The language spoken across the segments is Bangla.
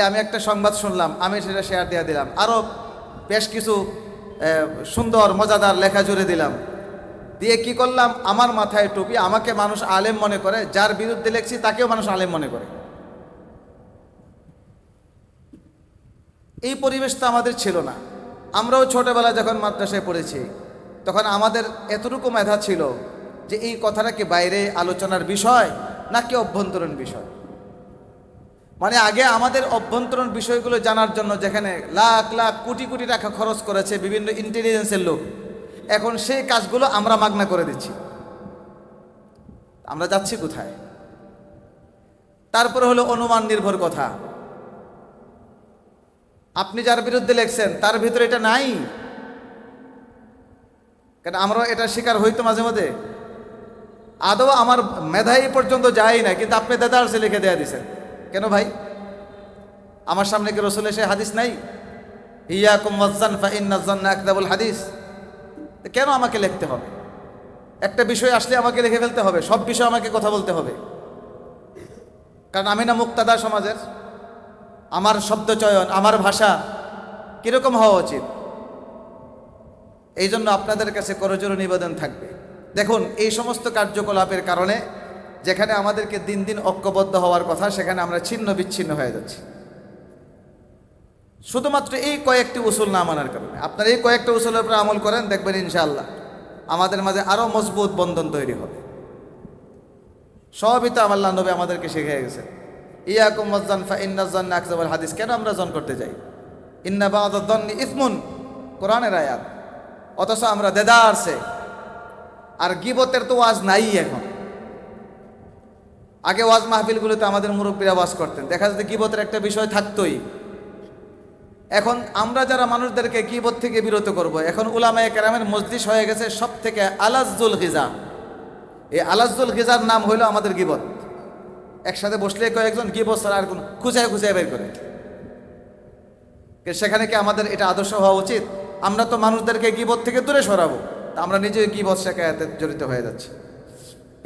আমি একটা সংবাদ শুনলাম, আমি সেটা শেয়ার দিয়ে দিলাম, আরও বেশ কিছু সুন্দর মজাদার লেখা জুড়ে দিলাম, দিয়ে কি করলাম, আমার মাথায় টুপি, আমাকে মানুষ আলেম মনে করে, যার বিরুদ্ধে লিখছি তাকেও মানুষ আলেম মনে করে। এই পরিবেশ তো আমাদের ছিল না। আমরাও ছোটবেলা যখন মাদ্রাসায় পড়েছি তখন আমাদের এতটুকু মেধা ছিল যে এই কথাটা কি বাইরে আলোচনার বিষয় নাকি অভ্যন্তরীণ বিষয়। মানে আগে আমাদের অভ্যন্তরীণ বিষয়গুলো জানার জন্য যেখানে লাখ লাখ কোটি কোটি টাকা খরচ করেছে বিভিন্ন ইন্টেলিজেন্সের লোক, এখন সেই কাজগুলো আমরা মাগনা করে দিচ্ছি। আমরা যাচ্ছি কোথায়? তারপরে হলো অনুমান নির্ভর কথা। আপনি যার বিরুদ্ধে লেখছেন তার ভিতরে এটা নাই, কারণ আমরা এটা শিকার হইতো মাঝে মাঝে। আদৌ আমার মেধাই পর্যন্ত যায় না, কিন্তু আপনি দেদারসে লিখে দেয়া দিছেন কেন ভাই? আমার সামনে কি রসুলের সে হাদিস নাই? ইয়াকুম ওয়াজ্জান ফা ইন্নাজ জান্না আকযাবুল হাদিস। কেন আমাকে লিখতে হবে? একটা বিষয় আসলে আমাকে লিখে ফেলতে হবে, সব বিষয় আমাকে কথা বলতে হবে? কারণ আমি না মুক্তাদা সমাজের। আমার শব্দচয়ন, আমার ভাষা কিরকম হওয়া উচিত? এই জন্য আপনাদের কাছে করজোড়ে নিবেদন থাকবে, দেখুন এই সমস্ত কার্যকলাপের কারণে যেখানে আমাদেরকে দিন দিন ঐক্যবদ্ধ হওয়ার কথা, সেখানে আমরা ছিন্ন বিচ্ছিন্ন হয়ে যাচ্ছি শুধুমাত্র এই কয়েকটি উসুল না মানার কারণে। আপনারা এই কয়েকটা উসুলের উপরে আমল করেন, দেখবেন ইনশাআল্লাহ আমাদের মাঝে আরও মজবুত বন্ধন তৈরি হবে। সবই তো আল্লাহ নবী আমাদেরকে শিখে গেছে। ইয়াকুম ওয়াজ্জান ফা ইন্নাজ জান্না আকযাবুল হাদিস। কেন আমরা জন করতে যাই? ইন্না বা'দাদ যান্নি ইসমুন, কোরআনের আয়াত। অথচ আমরা দেদারসে, আর গীবতের তো ওয়াজ নাই এখন। আগে ওয়াজ মাহফিলগুলোতে আমাদের মুরব্বীরা ওয়াজ করতেন, দেখা যাচ্ছে গীবতের একটা বিষয় থাকতোই। এখন আমরা যারা মানুষদেরকে গীবত থেকে বিরত করব, এখন উলামায়ে কেরামের মজলিস হয়ে গেছে সব থেকে আলাজ্জুল গিজা। এই আলাজ্জুল গিজার নাম হইল আমাদের গীবত। একসাথে বসলে কয়েকজন গীবত ছাড়া আর কোনো খুঁজায় খুঁজায় বের করে। সেখানে কি আমাদের এটা আদর্শ হওয়া উচিত? আমরা তো মানুষদেরকে গীবত থেকে দূরে সরাবো, তা আমরা নিজেই গীবত শেখায়াতে জড়িত হয়ে যাচ্ছি।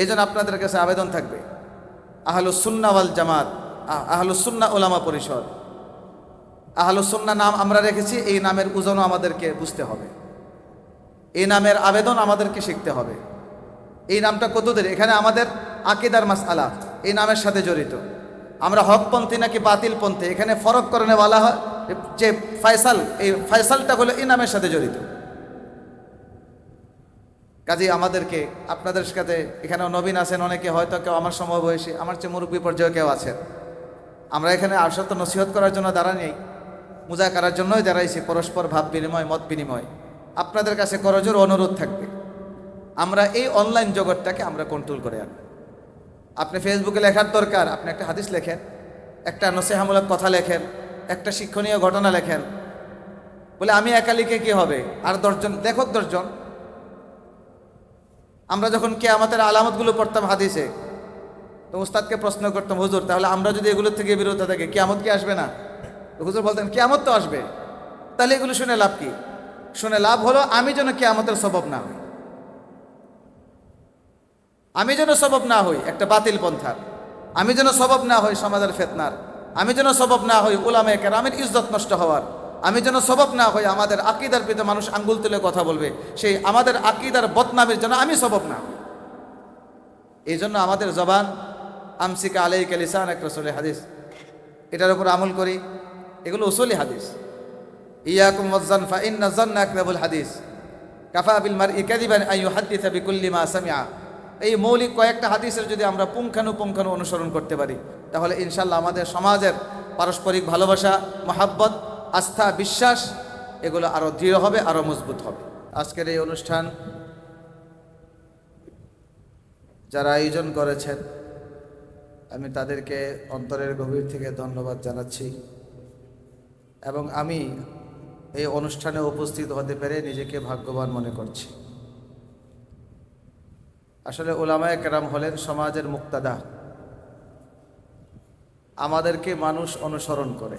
এই জন্য আপনাদের কাছে আবেদন থাকবে, আহলুস সুন্নাহ ওয়াল জামাত, আহলুস সুন্নাহ উলামা পরিষদ, আহলুস সুন্নাহ নাম আমরা রেখেছি, এই নামের ওজনও আমাদেরকে বুঝতে হবে, এই নামের আবেদন আমাদেরকে শিখতে হবে। এই নামটা কতদের? এখানে আমাদের আকীদার মাসআলা এই নামের সাথে জড়িত। আমরা হকপন্থী নাকি বাতিলপন্থী, এখানে ফরক করে বলা হয় যে ফয়সাল, এই ফয়সালটা হলো এই নামের সাথে জড়িত। কাজেই আমাদেরকে আপনাদের সাথে, এখানেও নবীন আছেন অনেকে, হয়তো কেউ আমার সমবয়সী, আমার চেয়ে মুরব্বী পর্যায়ে কেউ আছেন। আমরা এখানে আসলে তো নসিহত করার জন্য দাঁড়ানি, মুজাকারার জন্যই দাঁড়াইছি, পরস্পর ভাব বিনিময়, মত বিনিময়। আপনাদের কাছে করজোর অনুরোধ থাকবে, আমরা এই অনলাইন জগৎটাকে আমরা কন্ট্রোল করে আনব। আপনি ফেসবুকে লেখার দরকার, আপনি একটা হাদিস লেখেন, একটা নসিহামূলক কথা লেখেন, একটা শিক্ষণীয় ঘটনা লেখেন। বলে আমি একা লিখে কি হবে, আর 10 জন লেখক, 10 জন। আমরা যখন কিয়ামতের আলামতগুলো পড়তাম হাদিসে, তো উস্তাদকে প্রশ্ন করতাম, হুজুর তাহলে আমরা যদি এগুলোর থেকে বিরত থাকি কিয়ামত কি আসবে না? তো হুজুর বলতেন কিয়ামত তো আসবে, তাহলে এগুলো শুনে লাভ কি? শুনে লাভ হলো আমি যেন কিয়ামতের সবব না হই, আমি যেন সবব না হই একটা বাতিল পন্থার, আমি যেন সবব না হই সমাজের ফিতনার, আমি যেন সবব না হই উলামায়ে কেরামের ইজ্জত নষ্ট হওয়ার, আমি যেন সবব না হই আমাদের আকীদার প্রতি মানুষ আঙ্গুল তুলে কথা বলবে, সেই আমাদের আকীদার বদনামের জন্য আমি সবব না হই। এই জন্য আমাদের জবান আমসিকা আলাইকা লিসানাক রাসূল হাদিস, এটার উপর আমল করি। এগুলো উসুলি হাদিস। ইয়াকুম ওয়াজ্জান ফা ইন্না জান্না আকযাবুল হাদিস, কাফা বিল মারই কাযিবান আন ইউহাদ্দিসা বিকুল্লি মা সামিআ। এই মৌলিক কয়েকটা হাদিসের যদি আমরা পুঙ্খানুপুঙ্খানু অনুসরণ করতে পারি, তাহলে ইনশাল্লাহ আমাদের সমাজের পারস্পরিক ভালোবাসা, মহাব্বত, আস্থা, বিশ্বাস এগুলো আরও দৃঢ় হবে, আরও মজবুত হবে। আজকের এই অনুষ্ঠান যারা আয়োজন করেছেন, আমি তাদেরকে অন্তরের গভীর থেকে ধন্যবাদ জানাচ্ছি, এবং আমি এই অনুষ্ঠানে উপস্থিত হতে পেরে নিজেকে ভাগ্যবান মনে করছি। আসলে উলামায়ে কেরাম হলেন সমাজের মুক্তাদা, আমাদেরকে মানুষ অনুসরণ করে।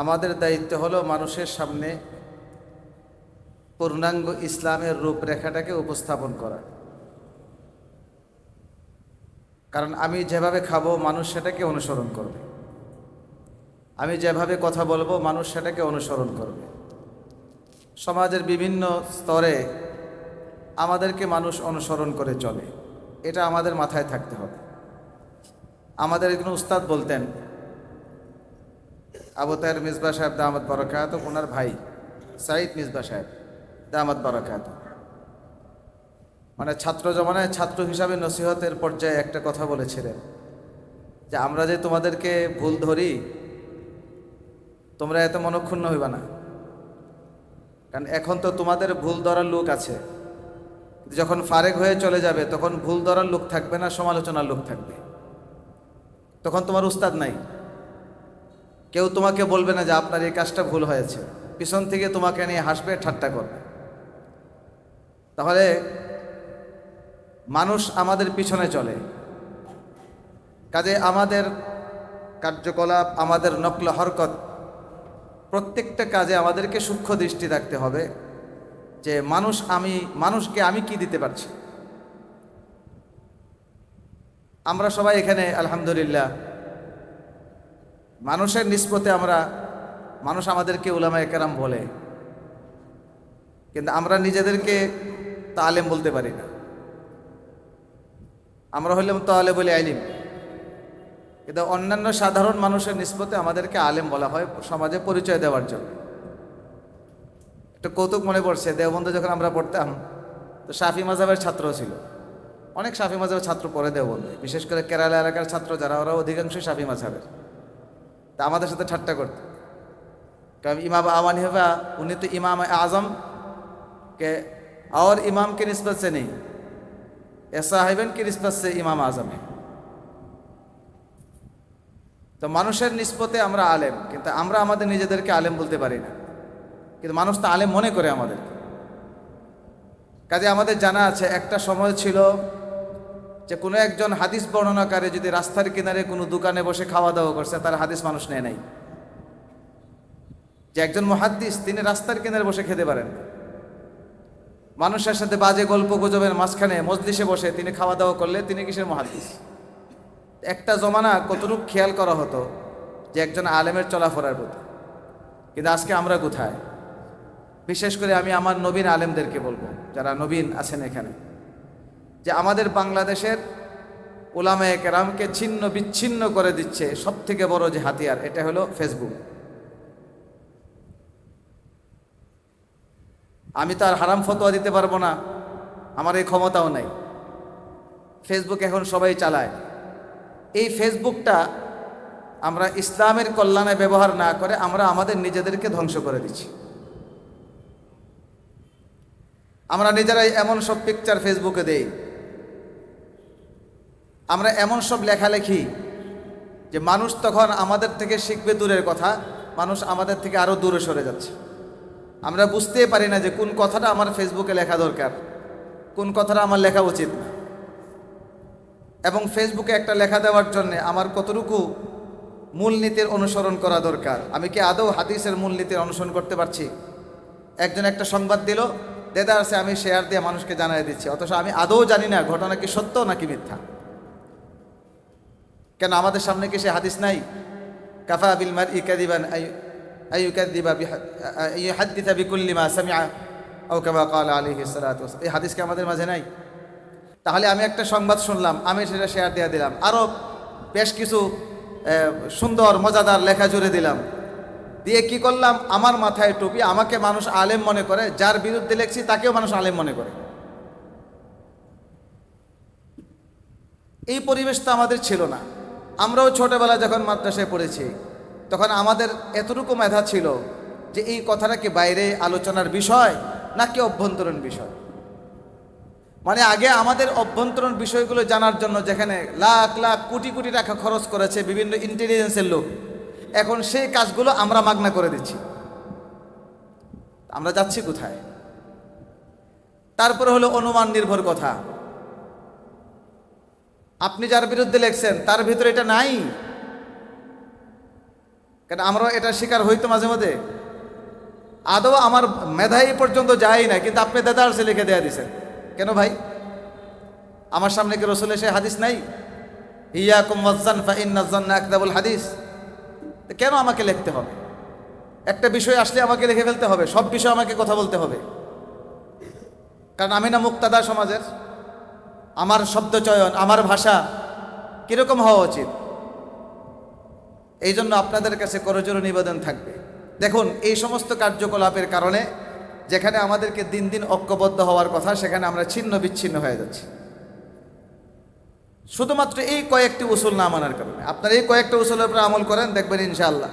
আমাদের দায়িত্ব হলো মানুষের সামনে পূর্ণাঙ্গ ইসলামের রূপরেখাটাকে উপস্থাপন করা। কারণ আমি যেভাবে খাবো মানুষ সেটাকে অনুসরণ করবে, আমি যেভাবে কথা বলবো মানুষ সেটাকে অনুসরণ করবে। সমাজের বিভিন্ন স্তরে আমাদেরকে মানুষ অনুসরণ করে চলে, এটা আমাদের মাথায় থাকতে হবে। আমাদের একজন উস্তাদ বলতেন, আবু তাহের মিসবাহ সাহেব দামাত বারাকাত, ওনার ভাই সাইদ মিসবাহ সাহেব দামাত বারাকাত, মানে ছাত্র জমানায় ছাত্র হিসাবে নসিহতের পর্যায়ে একটা কথা বলেছিলেন যে আমরা যে তোমাদেরকে ভুল ধরি তোমরা এত মনক্ষুণ্ণ হইবা না, কারণ এখন তো তোমাদের ভুল ধরার লোক আছে, যখন ফারেক হয়ে চলে যাবে তখন ভুল ধরার লোক থাকবে না, সমালোচনার লোক থাকবে। তখন তোমার উস্তাদ নাই, কেউ তোমাকে বলবে না যে আপনার এই কাজটা ভুল হয়েছে, পিছন থেকে তোমাকে নিয়ে হাসবে, ঠাট্টা করবে। তাহলে মানুষ আমাদের পিছনে চলে, কাজে আমাদের কার্যকলাপ, আমাদের নকল হরকত, প্রত্যেকটা কাজে আমাদেরকে সূক্ষ্ম দৃষ্টি রাখতে হবে যে মানুষকে আমি কি দিতে পারছি। আমরা সবাই এখানে আলহামদুলিল্লাহ মানুষের নিসবতে মানুষ আমাদেরকে উলামায়ে কেরাম বলে, কিন্তু আমরা নিজেদেরকে তালেম বলতে পারি না। আমরা হইলাম তালেবুল ইলম, কিন্তু অন্যান্য সাধারণ মানুষের নিসবতে আমাদেরকে আলেম বলা হয় সমাজে পরিচয় দেওয়ার জন্য। একটা কৌতুক মনে পড়ছে, দেওবন্দে যখন আমরা পড়তাম তো শাফি মাযহাবের ছাত্র ছিল, অনেক শাফি মাযহাবের ছাত্র পড়ে দেওবন্দে, বিশেষ করে কেরালা এলাকার ছাত্র যারা, ওরা অধিকাংশ শাফি মাযহাবের। তা আমাদের সাথে ঠাট্টা করত, কারণ ইমাম আবু হানিফা উনি তো ইমাম आजम के और इमाम की निस्बत से नहीं, साहिबन की निस्बत से इमाम आजम है। তো মানুষের নিসবতে আমরা আলেম, কিন্তু আমরা আমাদের নিজেদেরকে আলেম বলতে পারি না, কিন্তু মানুষ তো আলেম মনে করে আমাদেরকে। কাজে আমাদের জানা আছে একটা সময় ছিল যে কোনো একজন হাদিস বর্ণনাকারী যদি রাস্তার কিনারে কোনো দোকানে বসে খাওয়া দাওয়া করছে, তার হাদিস মানুষ নেয় নাই। যে একজন মুহাদ্দিস তিনি রাস্তার কিনারে বসে খেতে পারেন, মানুষের সাথে বাজে গল্প গুজবের মাঝখানে মজলিসে বসে তিনি খাওয়া দাওয়া করলে তিনি কিসের মুহাদ্দিস? একটা জমানা কতটুকু খেয়াল করা হতো যে একজন আলেমের চলাফেরার প্রতি, কিন্তু আজকে আমরা কোথায়? বিশেষ করে আমি আমার নবীন আলেমদেরকে বলবো, যারা নবীন আছেন এখানে, যে আমাদের বাংলাদেশের উলামায়ে কেরামকে ছিন্ন বিচ্ছিন্ন করে দিচ্ছে সব থেকে বড় যে হাতিয়ার, এটা হলো ফেসবুক। আমি তো আর হারাম ফতোয়া দিতে পারবো না, আমার এই ক্ষমতাও নাই। ফেসবুক এখন সবাই চালায়। এই ফেসবুকটা আমরা ইসলামের কল্যাণে ব্যবহার না করে আমরা আমাদের নিজেদেরকে ধ্বংস করে দিচ্ছি। আমরা নিজেরাই এমন সব পিকচার ফেসবুকে দেই, আমরা এমন সব লেখালেখি যে মানুষ তখন আমাদের থেকে শিখবে দূরের কথা, মানুষ আমাদের থেকে আরো দূরে সরে যাচ্ছে। আমরা বুঝতেই পারি না যে কোন কথাটা আমার ফেসবুকে লেখা দরকার, কোন কথাটা আমার লেখা উচিত না। এবং ফেসবুকে একটা লেখা দেওয়ার জন্য আমার কতটুকু মূলনীতির অনুসরণ করা দরকার, আমি কি আদৌ হাদিসের মূলনীতির অনুসরণ করতে পারছি? একজন একটা সংবাদ দিল, দেদার আছে আমি শেয়ার দিয়ে মানুষকে জানাই দিচ্ছি, অথচ আমি আদৌ জানি না ঘটনা কি সত্য নাকি মিথ্যা। কেন আমাদের সামনে কি সে হাদিস নাই? কাফা বিল মারই কাযিবান আইয়ুকাযযিবা আইয়ুহাদ্দিসা বিকুল্লি মা সামিআ আও কামা ক্বালা আলাইহিস সালাতু ওয়াস। এই হাদিস কি আমাদের মাঝে নাই? তাহলে আমি একটা সংবাদ শুনলাম, আমি সেটা শেয়ার দিয়ে দিলাম, আরও বেশ কিছু সুন্দর মজাদার লেখা জুড়ে দিলাম, দিয়ে কি করলাম, আমার মাথায় টুপি, আমাকে মানুষ আলেম মনে করে, যার বিরুদ্ধে লেখছি তাকেও মানুষ আলেম মনে করে। এই পরিবেশ তো আমাদের ছিল না। আমরাও ছোটবেলা যখন মাদ্রাসায় পড়েছি তখন আমাদের এতটুকু মেধা ছিল যে এই কথাটা কি বাইরে আলোচনার বিষয় নাকি অভ্যন্তরীণ বিষয়। মানে আগে আমাদের অভ্যন্তরীণ বিষয়গুলো জানার জন্য যেখানে লাখ লাখ কোটি কোটি টাকা খরচ করেছে বিভিন্ন ইন্টেলিজেন্সের লোক, এখন সেই কাজগুলো আমরা মাগনা করে দিচ্ছি। আমরা যাচ্ছি কোথায়? তারপরে হলো অনুমান নির্ভর কথা। আপনি যার বিরুদ্ধে লেখছেন তার ভিতরে এটা নাই, কারণ আমরা এটা শিকার হইতো মাঝে মাঝে। আদৌ আমার মেধাই পর্যন্ত যাই না, কিন্তু আপনি দেদারসে লিখে দেয়া দিছেন। কেন ভাই? আমার সামনে কি রসুলের সে হাদিস নাই? ইয়াকুম ওয়াজ্জান ফা ইন্নাজ জান্না আকযাবুল হাদিস। কেন আমাকে লিখতে হবে? একটা বিষয় আসলে আমাকে লিখে ফেলতে হবে? সব বিষয় আমাকে কথা বলতে হবে? কারণ আমি না মুক্তাদা সমাজের। আমার শব্দচয়ন, আমার ভাষা কীরকম হওয়া উচিত? এই জন্য আপনাদের কাছে করজোড়ে নিবেদন থাকবে। দেখুন, এই সমস্ত কার্যকলাপের কারণে যেখানে আমাদেরকে দিন দিন ঐক্যবদ্ধ হওয়ার কথা, সেখানে আমরা ছিন্ন বিচ্ছিন্ন হয়ে যাচ্ছি শুধুমাত্র এই কয়েকটি উসুল না মানার কারণে। আপনারা এই কয়েকটা উসুলের উপরে আমল করেন, দেখবেন ইনশাআল্লাহ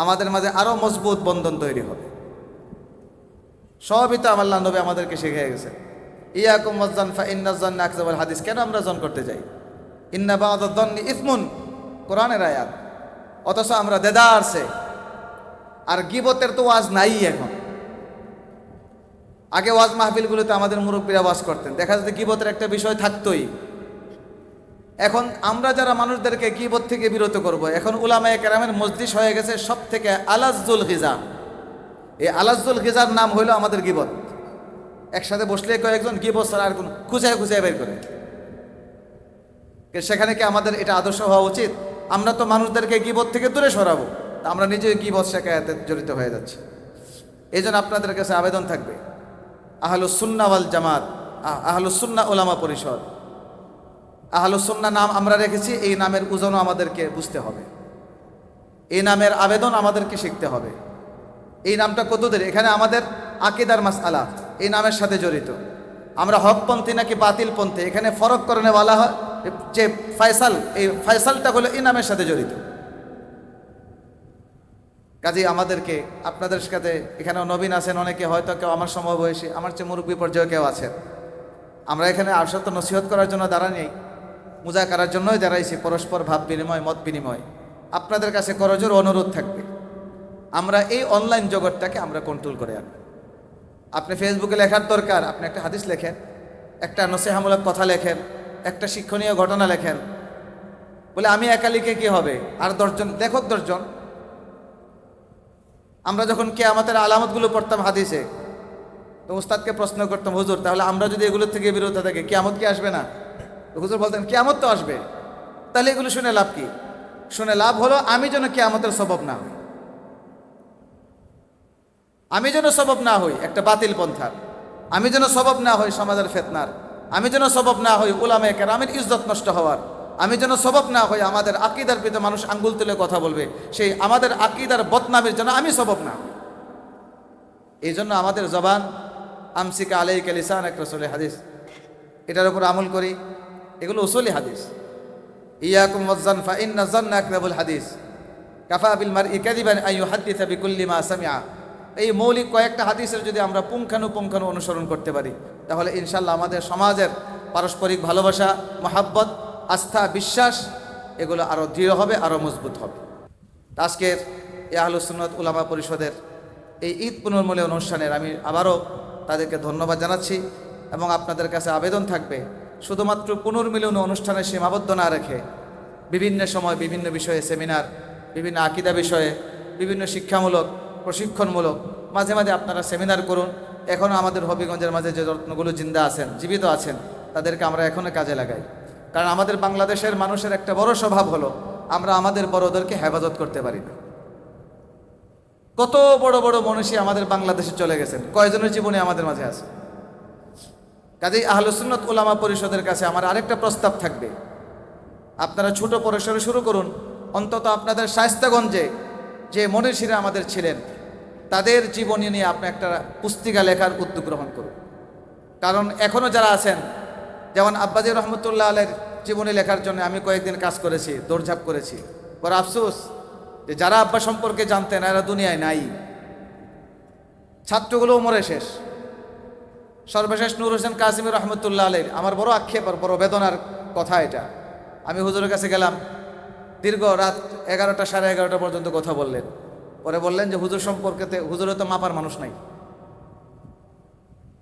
আমাদের মাঝে আরও মজবুত বন্ধন তৈরি হবে। সবই তো আল্লাহ নবী আমাদেরকে শিখিয়ে গেছে। ইয়াকুম ওয়াজ্জান ফা ইন্নাজ জান্না আকযাবুল হাদিস। কেন আমরা জন করতে যাই? ইন্না বা'দাদ যন্নি ইসমুন, কোরআনের আয়াত। অথচ আমরা দেদারসে। আর গীবতের তো ওয়াজ নাই এখন। আগে ওয়াজ মাহফিলগুলোতে আমাদের মুরব্বীরা ওয়াজ করতেন, দেখা যাচ্ছে গীবতের একটা বিষয় থাকতোই। এখন আমরা যারা মানুষদেরকে গীবত থেকে বিরত করব, এখন উলামায়ে কেরামের মজলিস হয়ে গেছে সব থেকে আলাজ্জুল গিজা। এই আলাজ্জুল গিজার নাম হইল আমাদের গীবত। একসাথে বসলে কয়েকজন গীবত ছাড়া আর কোনো খুঁচায় খুঁচায় বের করে। সেখানে কি আমাদের এটা আদর্শ হওয়া উচিত? আমরা তো মানুষদেরকে গীবত থেকে দূরে সরাবো, আমরা নিজেই গীবত শেখায়াতে জড়িত হয়ে যাচ্ছি। এই জন্য আপনাদের কাছে আবেদন থাকবে, আহলুস সুন্নাহ ওয়াল জামাত, আহলুস সুন্নাহ উলামা পরিষদ, আহলুস সুন্নাহ নাম আমরা রেখেছি। এই নামের ওজনও আমাদেরকে বুঝতে হবে, এই নামের আবেদন আমাদেরকে শিখতে হবে। এই নামটা কতদের? এখানে আমাদের আকীদার মাসআলা এই নামের সাথে জড়িত। আমরা হকপন্থী নাকি বাতিলপন্থী, এখানে ফরক করনে বলা হয় যে ফয়সাল, এই ফয়সালটা হলো এই নামের সাথে জড়িত। কাজেই আমাদেরকে আপনাদের সাথে, এখানেও নবীন আছেন অনেকে, হয়তো কেউ আমার সমবয়সী, আমার চেয়ে মুরব্বী পর্যায়ে কেউ আছেন। আমরা এখানে আরশত নসিহত করার জন্য দাঁড়ানি, মুজাকারার জন্যই দাঁড়াইছি, পরস্পর ভাব বিনিময়, মত বিনিময়। আপনাদের কাছে করজোর অনুরোধ থাকবে, আমরা এই অনলাইন জগৎটাকে আমরা কন্ট্রোল করে আনব। আপনি ফেসবুকে লেখার দরকার, আপনি একটা হাদিস লেখেন, একটা নসিহামূলক কথা লেখেন, একটা শিক্ষণীয় ঘটনা লেখেন। বলে আমি একা লিখে কি হবে, আর 10 জন লেখক, 10 জন। আমরা যখন কিয়ামতের আলামতগুলো পড়তাম হাদিসে, তো উস্তাদকে প্রশ্ন করতাম, হুজুর তাহলে আমরা যদি এগুলোর থেকে বিরত থাকি কিয়ামত কি আসবে না? তো হুজুর বলতেন কিয়ামত তো আসবে, তাহলে এগুলো শুনে লাভ কি? শুনে লাভ হলো আমি যেন কিয়ামতের সবব না হই, আমি যেন সবব না হই একটা বাতিল পন্থার, আমি যেন সবব না হই সমাজের ফিতনার, আমি যেন সবব না হই উলামায়ে কেরামের ইজ্জত নষ্ট হওয়ার, আমি যেন সবব না হই আমাদের আকীদার প্রতি মানুষ আঙ্গুল তুলে কথা বলবে, সেই আমাদের আকীদার বদনামের জন্য আমি সবব না হই। এই জন্য আমাদের জবান আমসিকা আলাইকা লিসানাক রাসূল হাদিস, এটার উপর আমল করি। এগুলো উসুলি হাদিস। ইয়াকুম ওয়াজ্জান ফা ইন্না জান্না আকযাবুল হাদিস, কাফা বিল মারই কাযিবান আন ইউহাদ্দিসা বিকুল্লি মা সামিআ। এই মৌলিক কয়েকটা হাদিসের যদি আমরা পুঙ্খানুপুঙ্খানু অনুসরণ করতে পারি, তাহলে ইনশাআল্লাহ আমাদের সমাজের পারস্পরিক ভালোবাসা, মহাব্বত, আস্থা, বিশ্বাস এগুলো আরও দৃঢ় হবে, আরও মজবুত হবে। আজকের এই আহলুস সুন্নাত উলামা পরিষদের এই ঈদ পুনর্মিলন অনুষ্ঠানের আমি আবারও তাদেরকে ধন্যবাদ জানাচ্ছি এবং আপনাদের কাছে আবেদন থাকবে, শুধুমাত্র পুনর্মিলন অনুষ্ঠানে সীমাবদ্ধ না রেখে বিভিন্ন সময় বিভিন্ন বিষয়ে সেমিনার, বিভিন্ন আকীদা বিষয়ে, বিভিন্ন শিক্ষামূলক, প্রশিক্ষণমূলক মাঝে মাঝে আপনারা সেমিনার করুন। এখনও আমাদের হবিগঞ্জের মাঝে যে রত্নগুলো জিন্দা আছেন, জীবিত আছেন, তাদেরকে আমরা এখনও কাজে লাগাই। কারণ আমাদের বাংলাদেশের মানুষের একটা বড় স্বভাব হলো আমরা আমাদের বড়দেরকে হেফাজত করতে পারি না। কত বড় বড় মনীষী আমাদের বাংলাদেশে চলে গেছেন, কয়জনের জীবনে আমাদের মাঝে আছে। কাজেই আহলুস সুন্নাত উলামা পরিষদের কাছে আমার আরেকটা প্রস্তাব থাকবে, আপনারা ছোট পরিসরে শুরু করুন। অন্তত আপনাদের শায়েস্তাগঞ্জে যে মনীষীরা আমাদের ছিলেন তাদের জীবনী নিয়ে আপনি একটা পুস্তিকা লেখার উদ্যোগ গ্রহণ করুন। কারণ এখনও যারা আছেন, যেমন আব্বাজি রহমতুল্লাহ আলাইহির জীবনী লেখার জন্য আমি কয়েকদিন কাজ করেছি, দৌড়ঝাঁপ করেছি। বড় আফসোস যে যারা আব্বা সম্পর্কে জানতেন এরা দুনিয়ায় নাই, ছাত্রগুলোও মরে শেষ। সর্বশেষ নূর হোসেন কাসিমি রহমতুল্লাহ আলাইহির আমার বড় আক্ষেপ আর বড় বেদনার কথা এটা। আমি হুজুরের কাছে গেলাম, দীর্ঘ রাত 11টা সাড়ে 11টা পর্যন্ত কথা বললেন। পরে বললেন যে হুজুর সম্পর্কেতে, হুজুরে তো মাপার মানুষ নাই,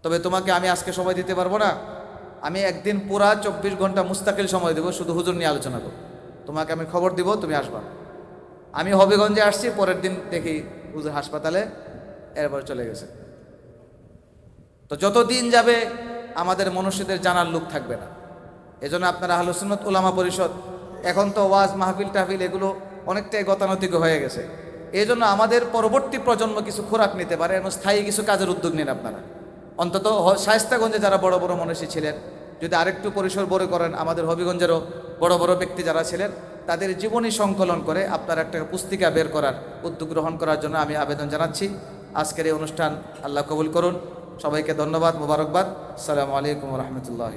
তবে তোমাকে আমি আজকে সময় দিতে পারবো না, আমি একদিন পুরা 24 ঘন্টা মুস্তাকিল সময় দেবো, শুধু হুজুর নিয়ে আলোচনা করব, তোমাকে আমি খবর দিব, তুমি আসবা। আমি হবিগঞ্জে আসছি, পরের দিন দেখি হুজুর হাসপাতালে, এরপর চলে গেছে। তো যত দিন যাবে আমাদের মনুষ্যদের জানার লোক থাকবে না। এজন্য আপনারা আহলুস সুন্নাত উলামা পরিষদ এখন তো ওয়াজ মাহফিল টাহফিল এগুলো অনেকটাই গতানুগতিক হয়ে গেছে। এই জন্য আমাদের পরবর্তী প্রজন্ম কিছু খোরাক নিতে পারে এবং স্থায়ী কিছু কাজের উদ্যোগ নিন আপনারা। অন্তত শায়েস্তাগঞ্জে যারা বড় বড় মনীষী ছিলেন, যদি আরেকটু পরিসর বড় করেন, আমাদের হবিগঞ্জেরও বড় বড় ব্যক্তি যারা ছিলেন তাদের জীবনী সংকলন করে আপনার একটা পুস্তিকা বের করার উদ্যোগ গ্রহণ করার জন্য আমি আবেদন জানাচ্ছি। আজকের এই অনুষ্ঠান আল্লাহ কবুল করুন। সবাইকে ধন্যবাদ, মোবারকবাদ। আসসালামু আলাইকুম রহমতুল্লাহ।